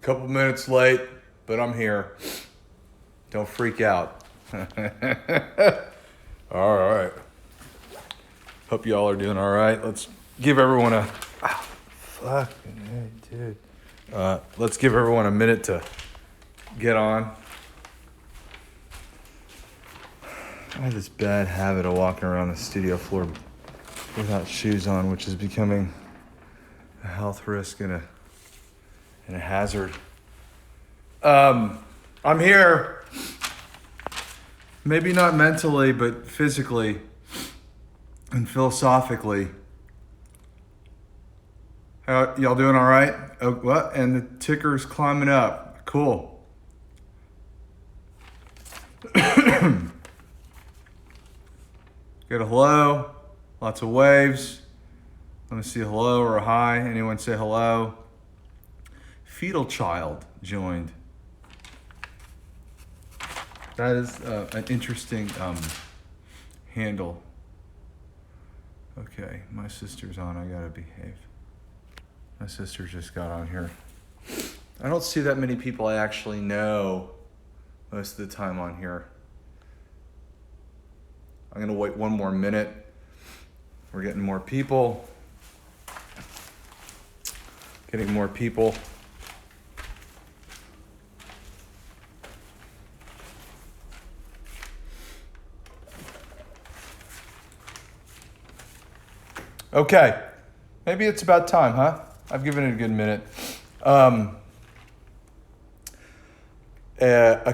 Couple minutes late, but I'm here. Don't freak out. All right. Hope y'all are doing all right. Let's give everyone a... Oh, fucking hey, dude. Let's give everyone a minute to get on. I have this bad habit of walking around the studio floor without shoes on, which is becoming a health risk and a hazard. I'm here, maybe not mentally, but physically and philosophically. Y'all doing all right? Oh, what? And the ticker's climbing up. Cool. Get a hello. Lots of waves. Let me see a hello or a hi. Anyone say hello? Fetal child joined. That is an interesting handle. Okay, my sister's on. I gotta behave. My sister just got on here. I don't see that many people I actually know most of the time on here. I'm gonna wait one more minute. We're getting more people. Getting more people. Okay, maybe it's about time, huh? I've given it a good minute. A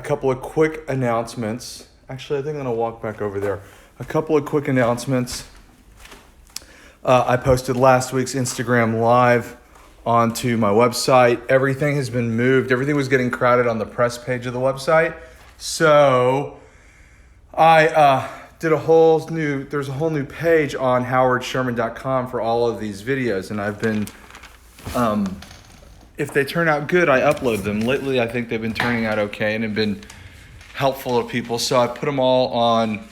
couple of quick announcements. Actually, I think I'm gonna walk back over there. A couple of quick announcements. I posted last week's Instagram Live onto my website. Everything has been moved. Everything was getting crowded on the press page of the website. So I there's a whole new page on howardsherman.com for all of these videos. And I've been, if they turn out good, I upload them. Lately, I think they've been turning out okay and have been helpful to people. So I put them all on,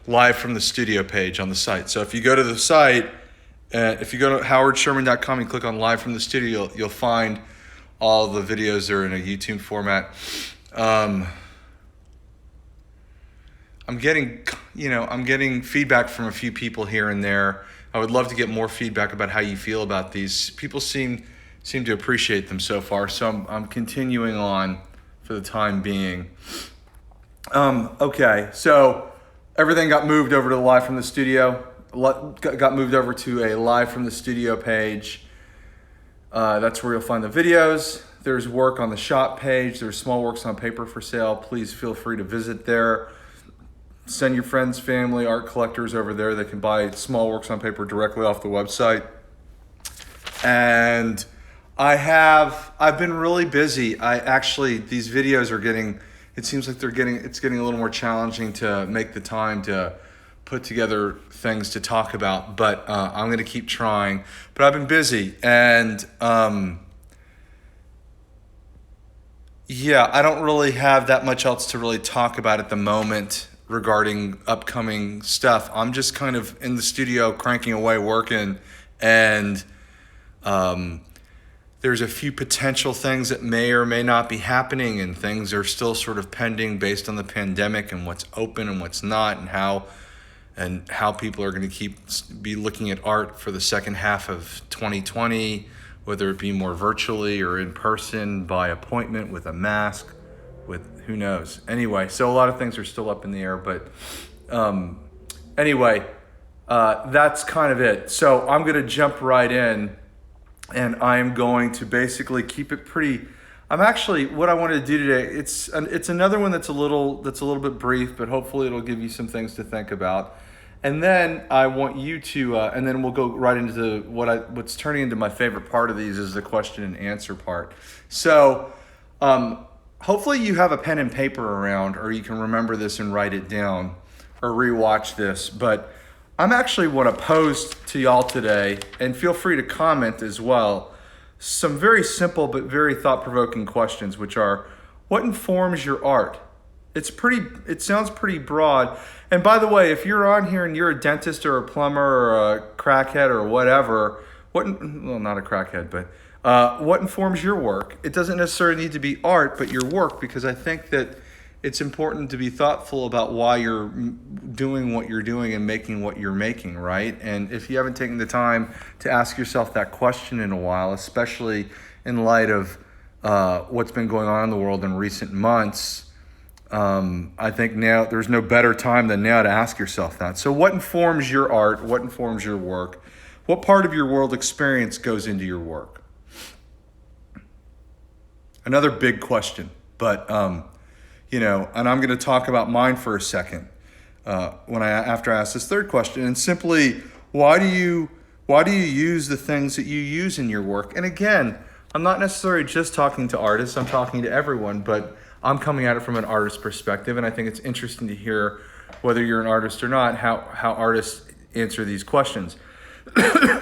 live from the studio page on the site. So if you go to the site, if you go to howardsherman.com and click on live from the studio, you'll find all the videos are in a YouTube format. I'm getting feedback from a few people here and there. I would love to get more feedback about how you feel about these. People seem to appreciate them so far, so I'm continuing on for the time being. Okay, so everything got moved over to the live from the studio. Got moved over to a live from the studio page. That's where you'll find the videos. There's work on the shop page. There's small works on paper for sale. Please feel free to visit there. Send your friends, family, art collectors over there. They can buy small works on paper directly off the website. And I've been really busy. These videos are getting, it seems like it's getting a little more challenging to make the time to put together things to talk about, but I'm going to keep trying. But I've been busy, and I don't really have that much else to really talk about at the moment regarding upcoming stuff. I'm just kind of in the studio cranking away, working, and there's a few potential things that may or may not be happening, and things are still sort of pending based on the pandemic and what's open and what's not, and how people are going to be looking at art for the second half of 2020, whether it be more virtually or in person by appointment with a mask, with who knows. Anyway, so a lot of things are still up in the air, but that's kind of it. So I'm going to jump right in, and I'm going to basically keep it pretty. What I wanted to do today, it's another one that's a little bit brief, but hopefully it'll give you some things to think about. And then I want you to, and then we'll go right into what's turning into my favorite part of these is the question and answer part. So hopefully you have a pen and paper around, or you can remember this and write it down or rewatch this. But I'm actually want to pose to y'all today, and feel free to comment as well, some very simple but very thought-provoking questions, which are, what informs your art? It sounds pretty broad. And by the way, if you're on here and you're a dentist or a plumber or a crackhead or whatever, well, not a crackhead, but what informs your work? It doesn't necessarily need to be art, but your work, because I think that it's important to be thoughtful about why you're doing what you're doing and making what you're making, right? And if you haven't taken the time to ask yourself that question in a while, especially in light of what's been going on in the world in recent months, I think now there's no better time than now to ask yourself that. So what informs your art? What informs your work? What part of your world experience goes into your work? Another big question, but and I'm going to talk about mine for a second after I ask this third question, and simply, why do you use the things that you use in your work? And again, I'm not necessarily just talking to artists, I'm talking to everyone, but I'm coming at it from an artist perspective, and I think it's interesting to hear, whether you're an artist or not, how artists answer these questions.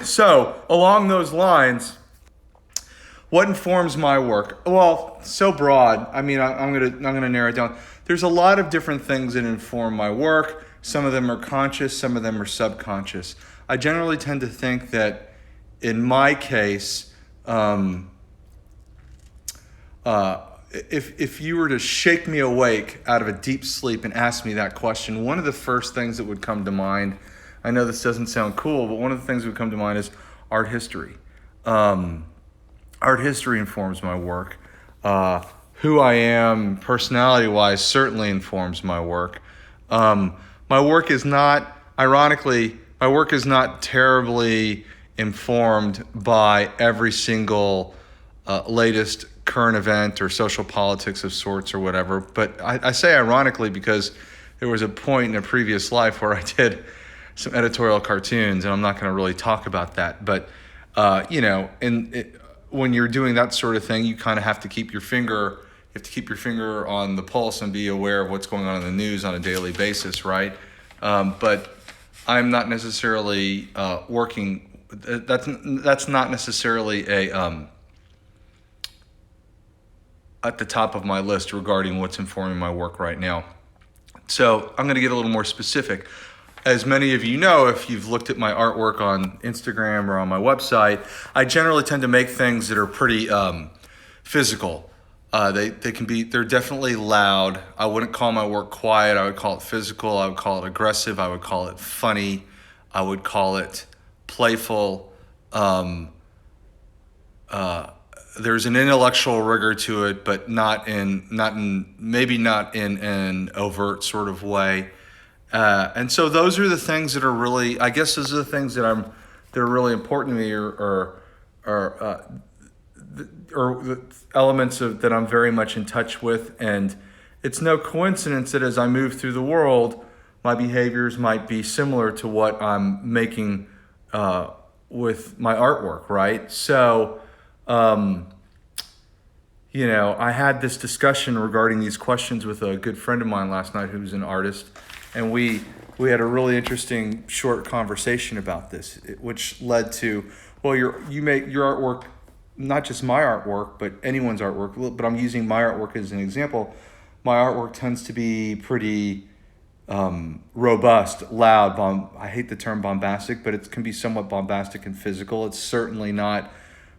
So, along those lines, what informs my work? Well, so broad. I mean, I'm gonna narrow it down. There's a lot of different things that inform my work. Some of them are conscious, some of them are subconscious. I generally tend to think that, in my case, if you were to shake me awake out of a deep sleep and ask me that question, one of the first things that would come to mind, I know this doesn't sound cool, but one of the things that would come to mind is art history. Art history informs my work. Who I am personality-wise certainly informs my work. My work is not, ironically, my work is not terribly informed by every single latest current event or social politics of sorts or whatever. But I say ironically because there was a point in a previous life where I did some editorial cartoons, and I'm not going to really talk about that. But, when you're doing that sort of thing, you kind of have to keep your finger on the pulse and be aware of what's going on in the news on a daily basis, right? But I'm not necessarily working. That's not necessarily at the top of my list regarding what's informing my work right now. So I'm going to get a little more specific. As many of you know, if you've looked at my artwork on Instagram or on my website, I generally tend to make things that are pretty physical. They're definitely loud. I wouldn't call my work quiet. I would call it physical. I would call it aggressive. I would call it funny. I would call it playful. There's an intellectual rigor to it, but maybe not in an overt sort of way. And so those are the things that are really, I guess those are the things that are really important to me, or the elements that I'm very much in touch with. And it's no coincidence that as I move through the world, my behaviors might be similar to what I'm making with my artwork, right? So, I had this discussion regarding these questions with a good friend of mine last night who's an artist. And we had a really interesting short conversation about this, which led to, well, you make your artwork, not just my artwork, but anyone's artwork. But I'm using my artwork as an example. My artwork tends to be pretty robust, loud. I hate the term bombastic, but it can be somewhat bombastic and physical. It's certainly not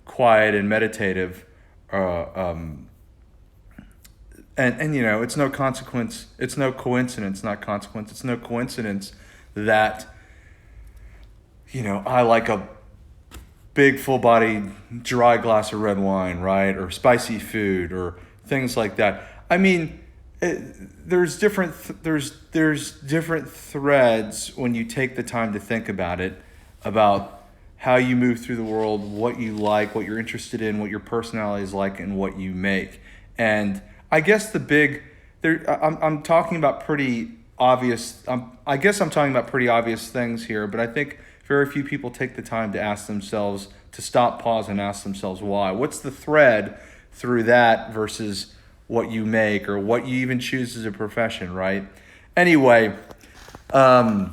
quiet and meditative. And it's no consequence. It's no coincidence, not consequence. It's no coincidence that, I like a big full-bodied dry glass of red wine, right? Or spicy food or things like that. I mean, there's different threads when you take the time to think about it, about how you move through the world, what you like, what you're interested in, what your personality is like, and what you make. And I guess I'm talking about pretty obvious. I guess I'm talking about pretty obvious things here, but I think very few people take the time to ask themselves, to stop, pause, and ask themselves why. What's the thread through that versus what you make or what you even choose as a profession, right? Anyway, that's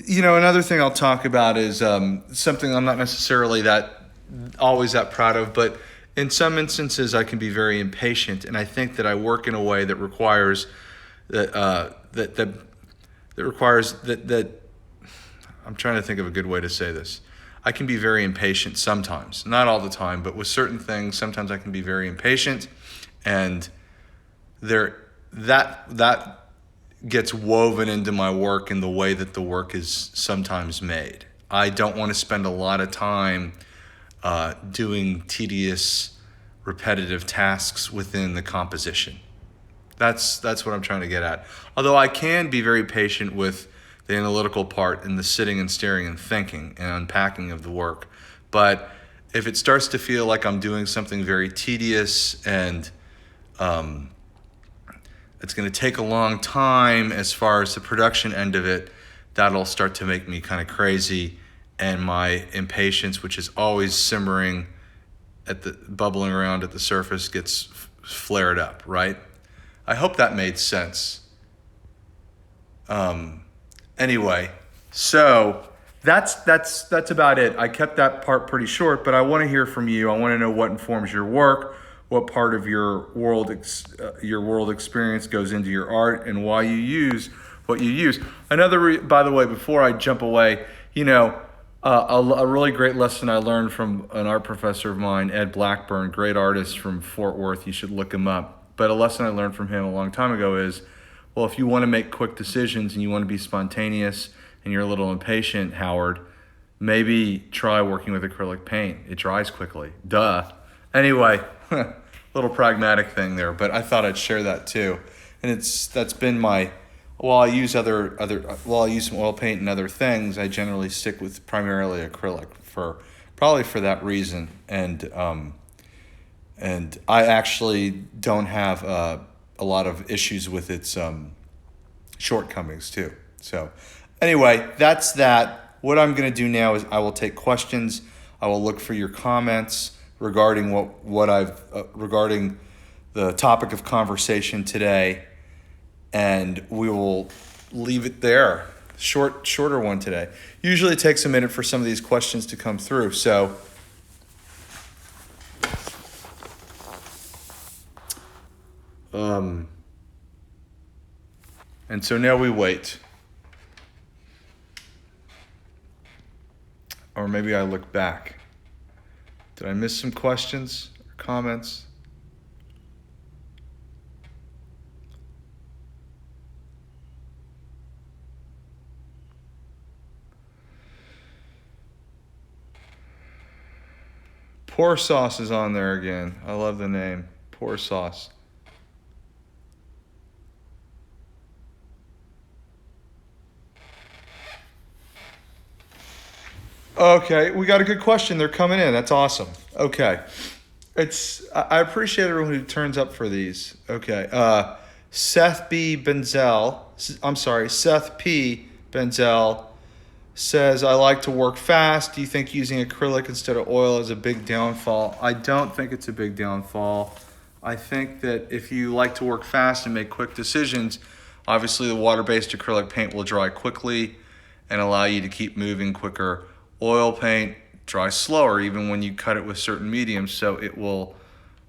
another thing I'll talk about is something I'm not necessarily always that proud of, but in some instances, I can be very impatient, and I think that I work in a way that requires that I'm trying to think of a good way to say this. I can be very impatient sometimes, not all the time, but with certain things, sometimes I can be very impatient, and that gets woven into my work in the way that the work is sometimes made. I don't want to spend a lot of time doing tedious, repetitive tasks within the composition. That's what I'm trying to get at. Although I can be very patient with the analytical part and the sitting and staring and thinking and unpacking of the work. But if it starts to feel like I'm doing something very tedious and it's going to take a long time as far as the production end of it, that'll start to make me kind of crazy, and my impatience, which is always simmering bubbling around at the surface, gets flared up, right? I hope that made sense. Anyway, so that's about it. I kept that part pretty short, but I want to hear from you. I want to know what informs your work, what part of your world experience goes into your art, and why you use what you use. By the way, before I jump away, a really great lesson I learned from an art professor of mine, Ed Blackburn, great artist from Fort Worth. You should look him up. But a lesson I learned from him a long time ago is, well, if you want to make quick decisions and you want to be spontaneous and you're a little impatient, Howard, maybe try working with acrylic paint. It dries quickly. Duh. Anyway, little pragmatic thing there, but I thought I'd share that too. And that's been my, while I use some oil paint and other things, I generally stick with primarily acrylic probably for that reason. And I actually don't have a lot of issues with its shortcomings too. So anyway, that's that. What I'm going to do now is I will take questions. I will look for your comments regarding regarding the topic of conversation today, and we will leave it there. Shorter one today. Usually it takes a minute for some of these questions to come through. So and so now we wait. Or maybe I look back. Did I miss some questions or comments? Pour Sauce is on there again. I love the name. Pour Sauce. Okay, we got a good question. They're coming in. That's awesome. Okay. I appreciate everyone who turns up for these. Okay. Seth P. Benzel says, I like to work fast. Do you think using acrylic instead of oil is a big downfall? I don't think it's a big downfall. I think that if you like to work fast and make quick decisions, obviously the water-based acrylic paint will dry quickly and allow you to keep moving quicker. Oil paint dries slower even when you cut it with certain mediums, so it will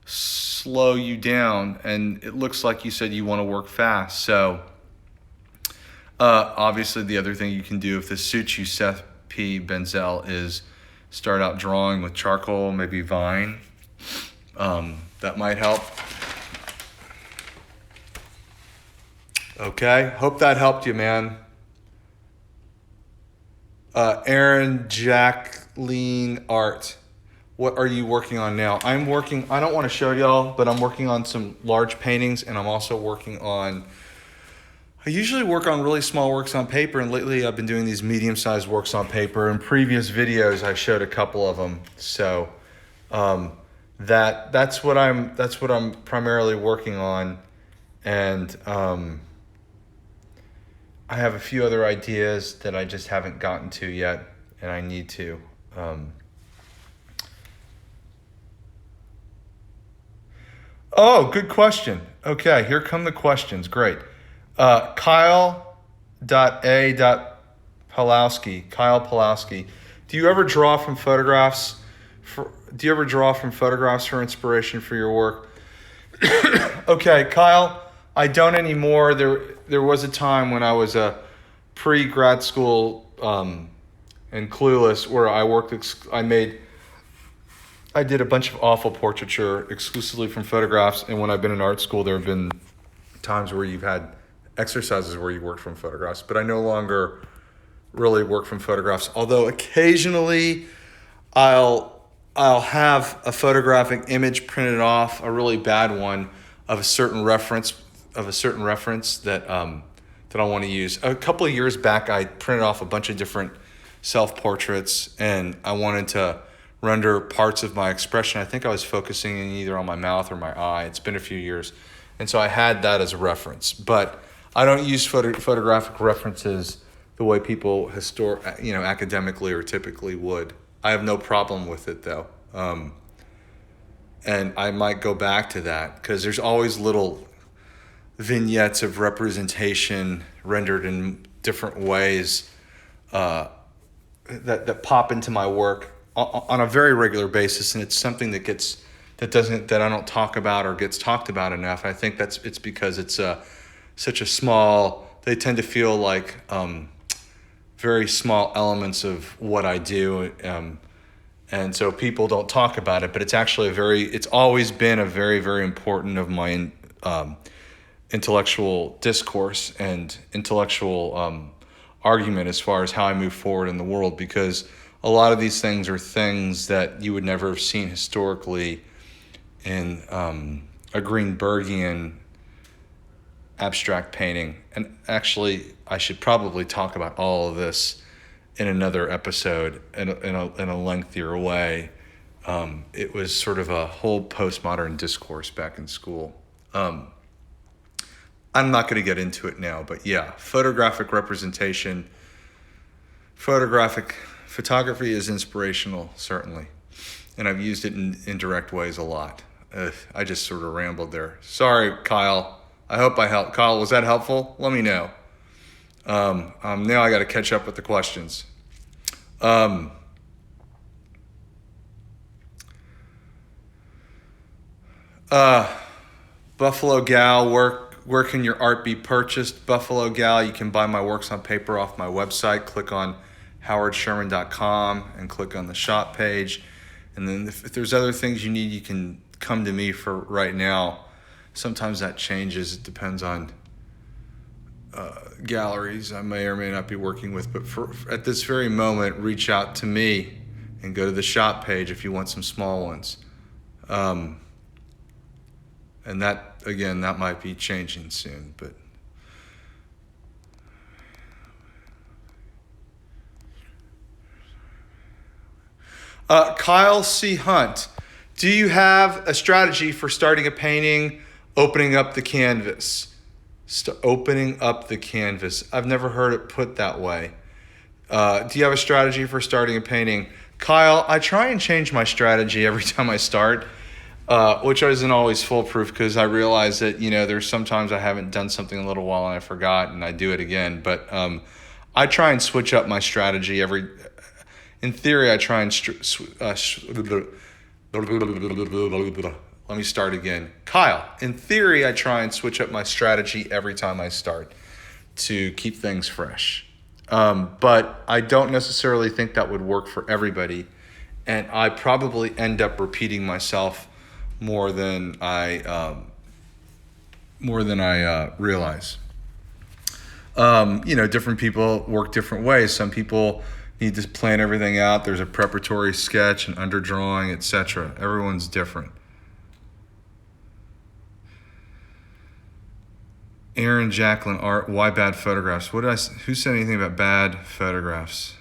slow you down, and it looks like you said you want to work fast. So obviously the other thing you can do, if this suits you, Seth P. Benzel, is start out drawing with charcoal, maybe vine. That might help. Okay, hope that helped you, man. Aaron Jacqueline Art, what are you working on now? I don't want to show y'all, but I'm working on some large paintings, and I'm also I usually work on really small works on paper, and lately I've been doing these medium-sized works on paper. In previous videos, I showed a couple of them. So that's what I'm primarily working on, and I have a few other ideas that I just haven't gotten to yet, and I need to. Oh, good question. Okay, here come the questions. Great. Kyle Pulowski. Do you ever draw from photographs for inspiration for your work? Okay, Kyle, I don't anymore. There was a time when I was a pre-grad school and Clueless, where I did a bunch of awful portraiture exclusively from photographs. And when I've been in art school, there have been times where you've had exercises where you worked from photographs, but I no longer really work from photographs. Although occasionally I'll have a photographic image printed off, a really bad one of a certain reference that that I want to use. A couple of years back, I printed off a bunch of different self-portraits, and I wanted to render parts of my expression. I think I was focusing either on my mouth or my eye. It's been a few years, and so I had that as a reference. But I don't use photographic references the way people academically or typically would. I have no problem with it though. And I might go back to that because there's always little vignettes of representation rendered in different ways that pop into my work on a very regular basis, and it's something that I don't talk about or gets talked about enough. I think it's because it's such a small. They tend to feel like very small elements of what I do, and so people don't talk about it. But it's actually it's always been a very, very important of my intellectual discourse and intellectual argument as far as how I move forward in the world, because a lot of these things are things that you would never have seen historically in a Greenbergian abstract painting. And actually, I should probably talk about all of this in another episode in a lengthier way. It was sort of a whole postmodern discourse back in school. I'm not going to get into it now, but yeah, photographic representation, photography is inspirational, certainly. And I've used it in indirect ways a lot. I just sort of rambled there. Sorry, Kyle. I hope I helped. Kyle, was that helpful? Let me know. Now I got to catch up with the questions. Buffalo Gal, where can your art be purchased? Buffalo Gal, you can buy my works on paper off my website. Click on howardsherman.com and click on the shop page. And then if there's other things you need, you can come to me for right now. Sometimes that changes. It depends on galleries I may or may not be working with. But at this very moment, reach out to me and go to the shop page if you want some small ones. And that, again, that might be changing soon. But Kyle C. Hunt, do you have a strategy for starting a painting, opening up the canvas? Opening up the canvas. I've never heard it put that way. Do you have a strategy for starting a painting? Kyle, I try and change my strategy every time I start, which isn't always foolproof, because I realize that, there's sometimes I haven't done something a little while and I forgot and I do it again. But I try and switch up my strategy in theory, I try and let me start again. Kyle, in theory, I try and switch up my strategy every time I start to keep things fresh. But I don't necessarily think that would work for everybody. And I probably end up repeating myself more than I realize. Different people work different ways. Some people need to plan everything out. There's a preparatory sketch, an underdrawing, etc. Everyone's different. Aaron Jacqueline Art, why bad photographs? Who said anything about bad photographs?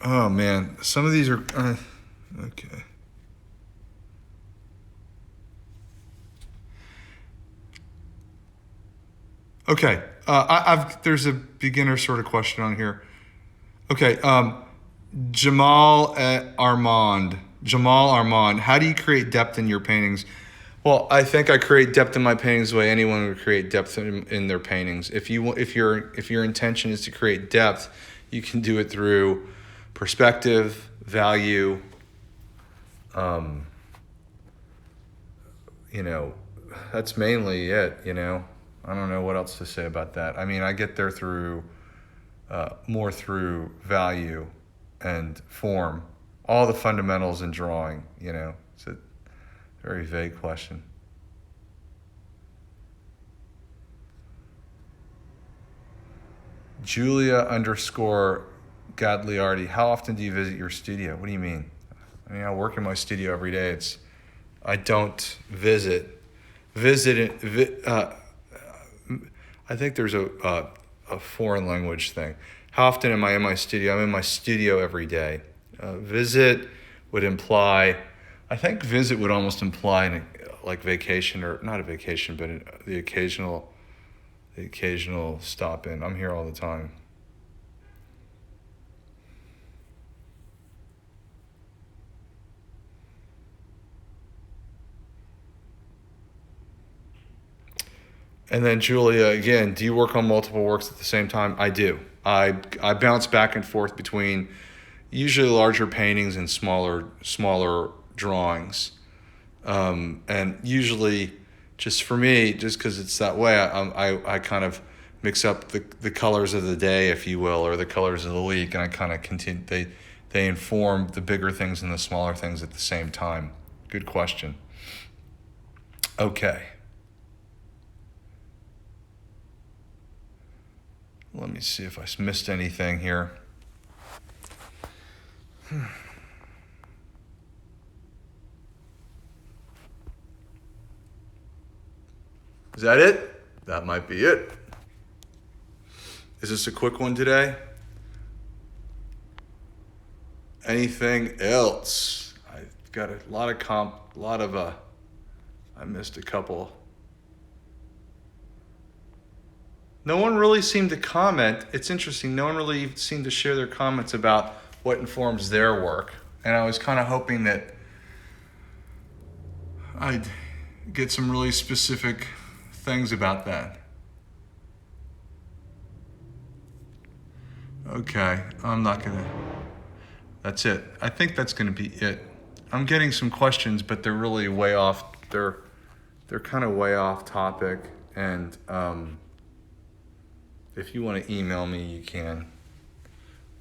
Oh man, some of these are okay. Okay, there's a beginner sort of question on here. Okay, Jamal Armand, how do you create depth in your paintings? Well, I think I create depth in my paintings the way anyone would create depth in their paintings. If your intention is to create depth, you can do it through perspective, value, that's mainly it, you know. I don't know what else to say about that. I mean, I get there through more through value and form, all the fundamentals in drawing, you know. It's a very vague question. Julia underscore Gagliardi, how often do you visit your studio? What do you mean? I mean, I work in my studio every day. I don't visit. I think there's a foreign language thing. How often am I in my studio? I'm in my studio every day. Visit would imply, I think visit would almost imply like vacation, or not a vacation, but the occasional stop in. I'm here all the time. And then Julia, again, do you work on multiple works at the same time? I do. I bounce back and forth between usually larger paintings and smaller drawings. And usually, just for me, just because it's that way, I kind of mix up the colors of the day, if you will, or the colors of the week, and I kind of continue. They inform the bigger things and the smaller things at the same time. Good question. Okay. Let me see if I missed anything here. Is that it? That might be it. Is this a quick one today? Anything else? I've got a lot of I missed a couple. No one really seemed to comment. It's interesting. No one really seemed to share their comments about what informs their work. And I was kind of hoping that I'd get some really specific things about that. Okay, that's it. I think that's gonna be it. I'm getting some questions, but they're really way off. They're kind of way off topic. And if you want to email me, you can.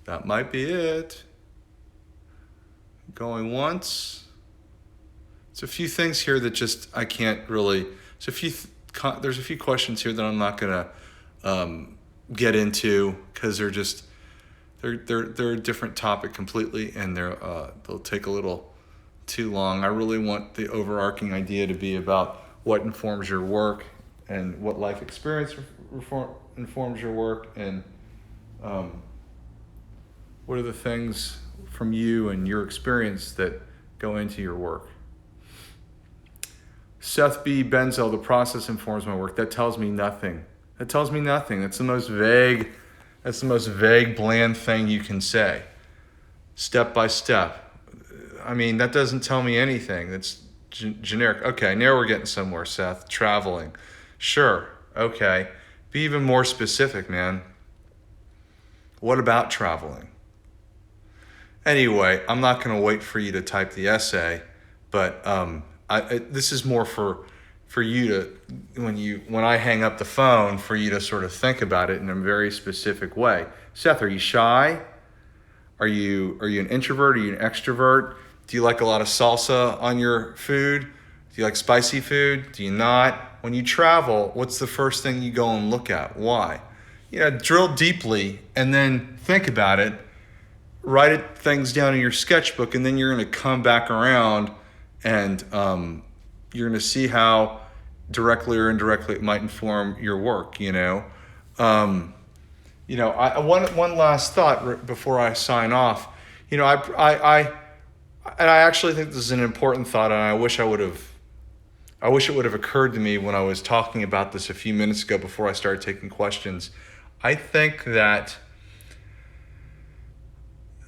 That might be it. Going once. It's a few things here that just I can't really. There's a few questions here that I'm not gonna get into because they're a different topic completely, and they'll take a little too long. I really want the overarching idea to be about what informs your work and what life experience informs your work, and what are the things from you and your experience that go into your work. Seth B. Benzel, the process informs my work. That tells me nothing. That's the most vague, bland thing you can say. Step by step. I mean, that doesn't tell me anything. That's generic. Okay, now we're getting somewhere, Seth. Traveling. Sure, okay. Be even more specific, man. What about traveling? Anyway, I'm not going to wait for you to type the essay, but this is more for you to, when I hang up the phone, for you to sort of think about it in a very specific way. Seth, are you shy? Are you an introvert? Are you an extrovert? Do you like a lot of salsa on your food? Do you like spicy food? Do you not? When you travel, what's the first thing you go and look at? Why? Drill deeply and then think about it. Write things down in your sketchbook, and then you're going to come back around and you're going to see how directly or indirectly it might inform your work. One last thought before I sign off. I actually think this is an important thought, and I wish it would have occurred to me when I was talking about this a few minutes ago before I started taking questions. I think that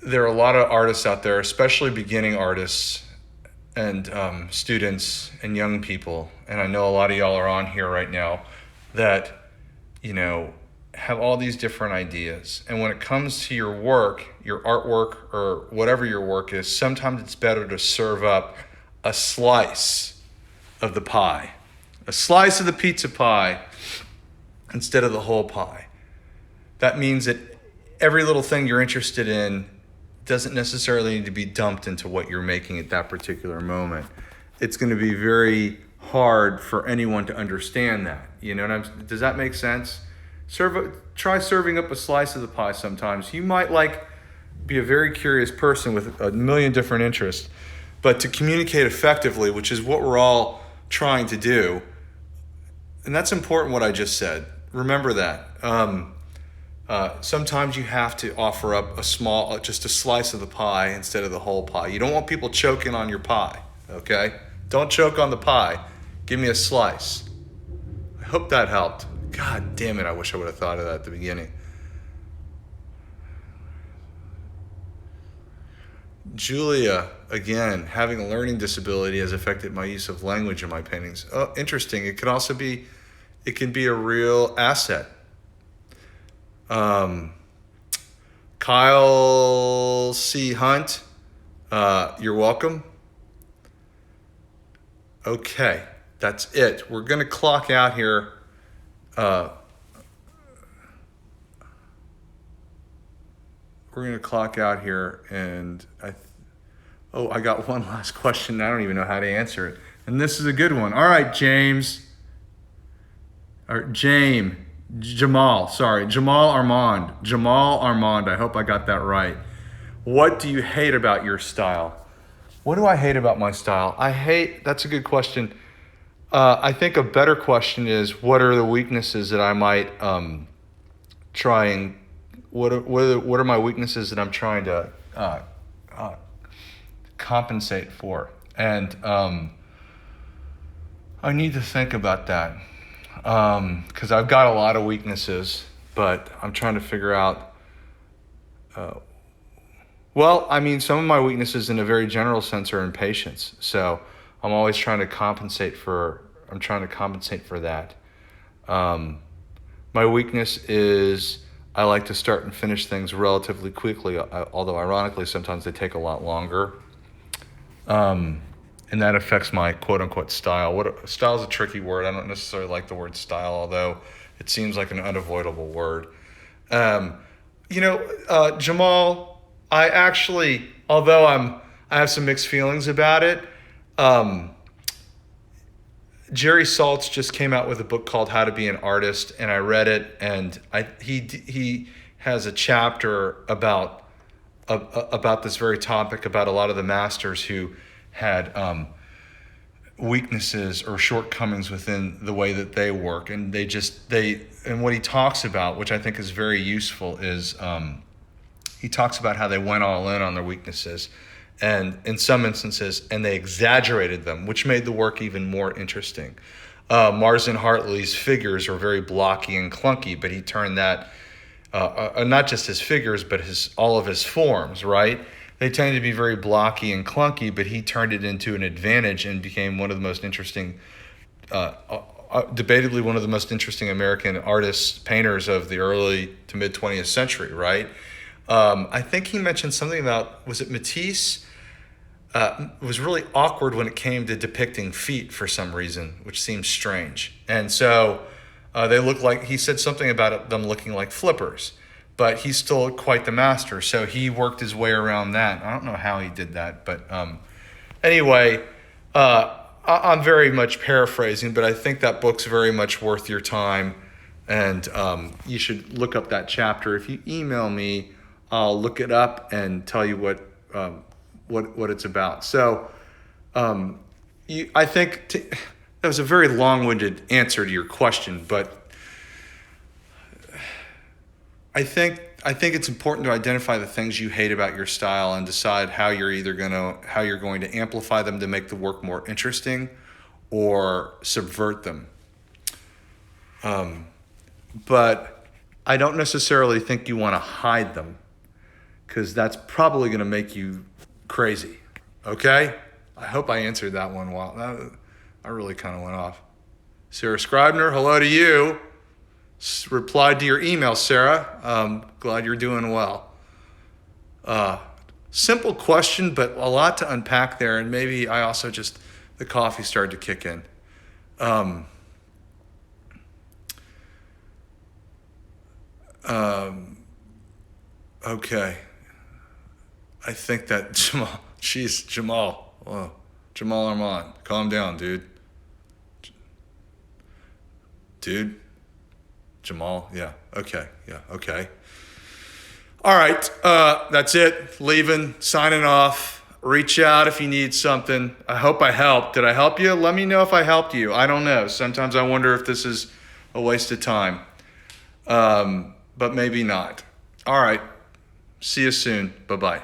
there are a lot of artists out there, especially beginning artists and students and young people, and I know a lot of y'all are on here right now, that have all these different ideas. And when it comes to your work, your artwork, or whatever your work is, sometimes it's better to serve up a slice of the pie. a slice of the pizza pie instead of the whole pie. That means that every little thing you're interested in doesn't necessarily need to be dumped into what you're making at that particular moment. It's going to be very hard for anyone to understand that. You know what does that make sense? Try serving up a slice of the pie sometimes. You might be a very curious person with a million different interests, but to communicate effectively, which is what we're all trying to do, and that's important what I just said. Remember that. Sometimes you have to offer up just a slice of the pie instead of the whole pie. You don't want people choking on your pie, okay? Don't choke on the pie. Give me a slice. I hope that helped. God damn it, I wish I would have thought of that at the beginning. Julia, again, having a learning disability has affected my use of language in my paintings. Oh, interesting. It can be a real asset. Kyle C. Hunt, you're welcome. Okay, that's it. We're going to clock out here. We're going to clock out here, and I got one last question. I don't even know how to answer it. And this is a good one. All right, Jamal Armand. I hope I got that right. What do you hate about your style? What do I hate about my style? That's a good question. I think a better question is, what are the weaknesses that I might what are my weaknesses that I'm trying to compensate for? And I need to think about that. Because I've got a lot of weaknesses, but I'm trying to figure out, some of my weaknesses in a very general sense are impatience. So I'm always trying to compensate for that. My weakness is I like to start and finish things relatively quickly, although ironically sometimes they take a lot longer. And that affects my quote-unquote style. Style is a tricky word. I don't necessarily like the word style, although it seems like an unavoidable word. Jamal, I actually, although I have some mixed feelings about it, Jerry Saltz just came out with a book called How to Be an Artist, and I read it, and he has a chapter about this very topic, about a lot of the masters who had weaknesses or shortcomings within the way that they work, and and what he talks about, which I think is very useful, is he talks about how they went all in on their weaknesses, and in some instances, and they exaggerated them, which made the work even more interesting. Marsden Hartley's figures are very blocky and clunky, but he turned that, not just his figures, but all of his forms, right? They tended to be very blocky and clunky, but he turned it into an advantage and became one of the most interesting, debatably one of the most interesting American artists, painters of the early to mid 20th century, right? I think he mentioned something about, was it Matisse? Was really awkward when it came to depicting feet for some reason, which seems strange. And so they look like, he said something about them looking like flippers. But he's still quite the master, so he worked his way around that. I don't know how he did that, but anyway, I'm very much paraphrasing, but I think that book's very much worth your time, and you should look up that chapter. If you email me, I'll look it up and tell you what it's about. So I think that was a very long-winded answer to your question, but I think it's important to identify the things you hate about your style and decide how you're going to amplify them to make the work more interesting or subvert them. But I don't necessarily think you want to hide them, because that's probably going to make you crazy. Okay? I hope I answered that one well. I really kind of went off. Sarah Scribner, hello to you. Replied to your email, Sarah. Glad you're doing well. Simple question, but a lot to unpack there, and maybe the coffee started to kick in. Okay. I think that Jamal, jeez, Jamal. Oh, Jamal Armand, calm down, dude. Dude, Jamal, yeah, okay, yeah, okay. All right, that's it. Leaving, signing off. Reach out if you need something. I hope I helped. Did I help you? Let me know if I helped you. I don't know. Sometimes I wonder if this is a waste of time, but maybe not. All right, see you soon. Bye-bye.